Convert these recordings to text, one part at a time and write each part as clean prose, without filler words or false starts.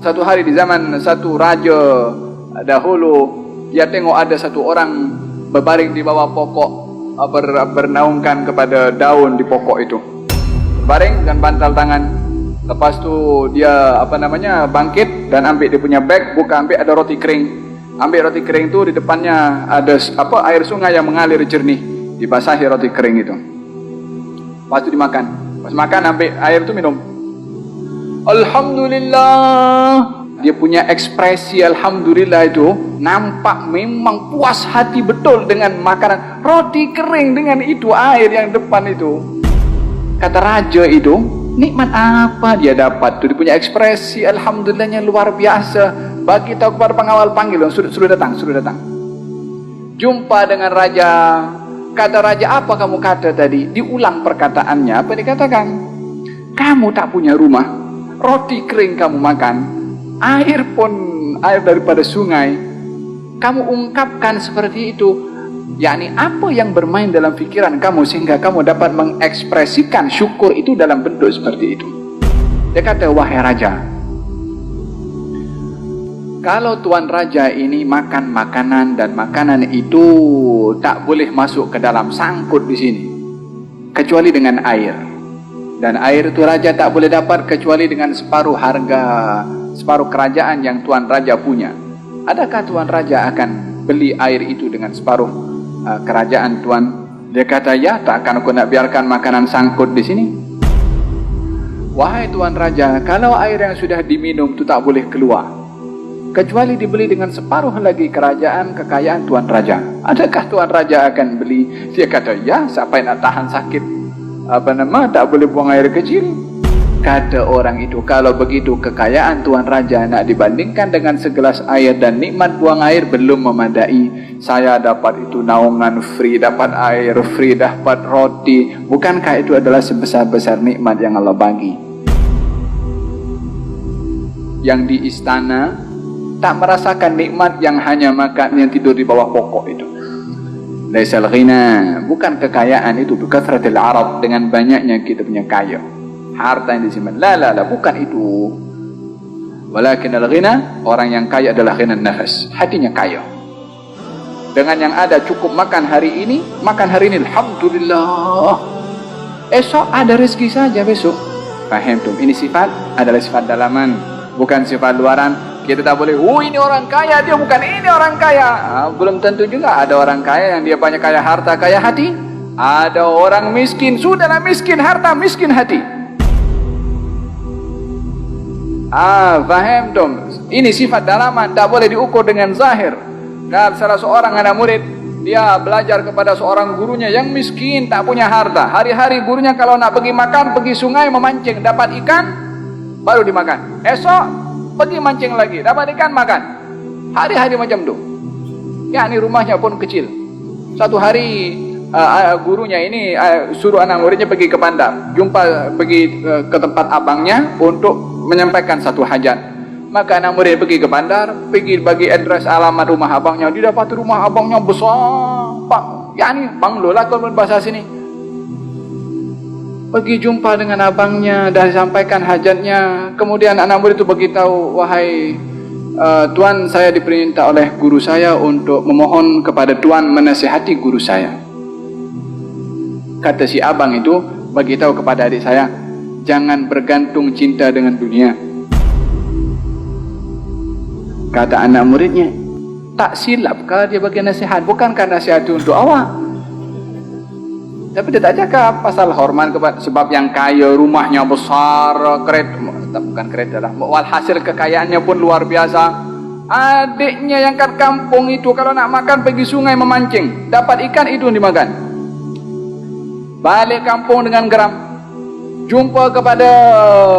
Satu hari di zaman satu raja dahulu, dia tengok ada satu orang berbaring di bawah pokok, bernaungkan kepada daun di pokok itu. Berbaring dengan bantal tangan. Lepas tu dia bangkit dan ambil dia punya beg, ambil ada roti kering. Ambil roti kering tu, di depannya ada air sungai yang mengalir jernih, dibasahi roti kering itu. Lepas tu dimakan. Pas makan ambil air tu minum. Alhamdulillah. Dia punya ekspresi alhamdulillah itu nampak memang puas hati betul dengan makanan roti kering dengan itu air yang depan itu. Kata raja itu, nikmat apa dia dapat tu? Dia punya ekspresi alhamdulillahnya luar biasa. Bagi tahu kepada pengawal, panggil, sudah datang. Jumpa dengan raja. Kata raja, apa kamu kata tadi? Diulang perkataannya. Apa dikatakan? Kamu tak punya rumah, roti kering kamu makan, air pun air daripada sungai, kamu ungkapkan seperti itu. Yakni apa yang bermain dalam pikiran kamu sehingga kamu dapat mengekspresikan syukur itu dalam bentuk seperti itu. Dia kata, wahai raja, kalau tuan raja ini makan makanan dan makanan itu tak boleh masuk ke dalam sangkut di sini kecuali dengan air, dan air itu raja tak boleh dapat kecuali dengan separuh harga, separuh kerajaan yang tuan raja punya. Adakah tuan raja akan beli air itu dengan separuh kerajaan tuan? Dia kata, ya, tak akan aku nak biarkan makanan sangkut di sini. Wahai tuan raja, kalau air yang sudah diminum itu tak boleh keluar kecuali dibeli dengan separuh lagi kerajaan kekayaan tuan raja, adakah tuan raja akan beli? Dia kata, ya, siapa yang nak tahan sakit tak boleh buang air kecil. Kata orang itu, kalau begitu kekayaan tuan raja nak dibandingkan dengan segelas air dan nikmat buang air belum memadai. Saya dapat itu naungan free, dapat air free, dapat roti. Bukankah itu adalah sebesar-besar nikmat yang Allah bagi? Yang di istana tak merasakan nikmat yang hanya makan, yang tidur di bawah pokok itu. Laisal ghina, bukan kekayaan itu bikathratil arad, dengan banyaknya kita punya kaya, harta yang disimpan. La, bukan itu. Walakin al-ghina, orang yang kaya adalah ghina nafas, hatinya kaya. Dengan yang ada cukup makan hari ini, alhamdulillah. Esok ada rezeki saja besok. Faham tuh? Ini sifat adalah sifat dalaman, bukan sifat luaran. Kita tak boleh, ini orang kaya, dia bukan ini orang kaya. Belum tentu juga. Ada orang kaya yang dia banyak kaya harta, kaya hati. Ada orang miskin, sudahlah miskin harta, miskin hati. Faham dong? Ini sifat dalaman, tak boleh diukur dengan zahir. Dan salah seorang anak murid, dia belajar kepada seorang gurunya yang miskin, tak punya harta. Hari-hari gurunya kalau nak pergi makan, pergi sungai memancing, dapat ikan, baru dimakan. Esok pergi mancing lagi, dapat ikan, makan. Hari-hari macam tu. Ya, ini rumahnya pun kecil. Satu hari gurunya ini suruh anak muridnya pergi ke bandar, pergi ke tempat abangnya untuk menyampaikan satu hajat. Maka anak murid pergi ke bandar, pergi bagi address alamat rumah abangnya. Dia dapat rumah abangnya besar, ya ini banglo lah kalau bahasa sini. Pergi jumpa dengan abangnya dan sampaikan hajatnya. Kemudian anak murid itu beritahu, wahai tuan, saya diperintah oleh guru saya untuk memohon kepada tuan menasihati guru saya. Kata si abang itu, beritahu kepada adik saya, jangan bergantung cinta dengan dunia. Kata anak muridnya, tak silapkah dia bagi nasihat? Bukankah nasihat itu untuk awak? Tapi dia tak cakap pasal hormat kepada, sebab yang kaya rumahnya besar, bukan kereta lah, walhasil kekayaannya pun luar biasa. Adiknya yang kat kampung itu kalau nak makan pergi sungai memancing, dapat ikan itu dimakan. Balik kampung dengan geram, jumpa kepada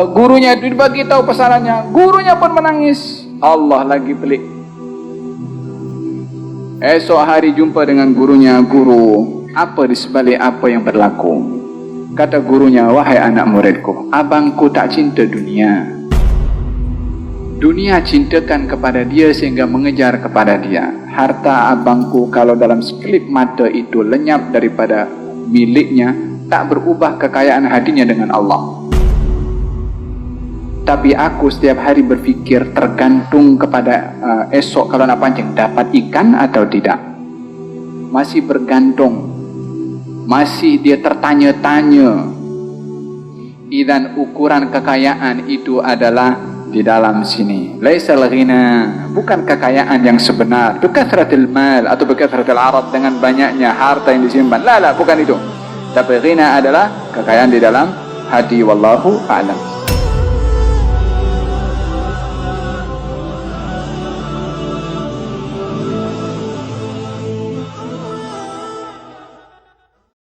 gurunya, dibagi tahu pesanannya, gurunya pun menangis. Allah lagi pelik. Esok hari jumpa dengan gurunya, guru, apa di sebalik apa yang berlaku? Kata gurunya, wahai anak muridku, abangku tak cinta dunia. Dunia cintakan kepada dia sehingga mengejar kepada dia. Harta abangku kalau dalam sekelip mata itu lenyap daripada miliknya, tak berubah kekayaan hatinya dengan Allah. Tapi aku setiap hari berfikir tergantung kepada esok kalau nak pancing dapat ikan atau tidak. Masih bergantung. Masih dia tertanya-tanya. Idzan ukuran kekayaan itu adalah di dalam sini. Laisal ghina, bukan kekayaan yang sebenar. Bikathratil mal atau bikathratil arad, dengan banyaknya harta yang disimpan. La, bukan itu. Tapi ghina adalah kekayaan di dalam hati. Wallahu a'lam.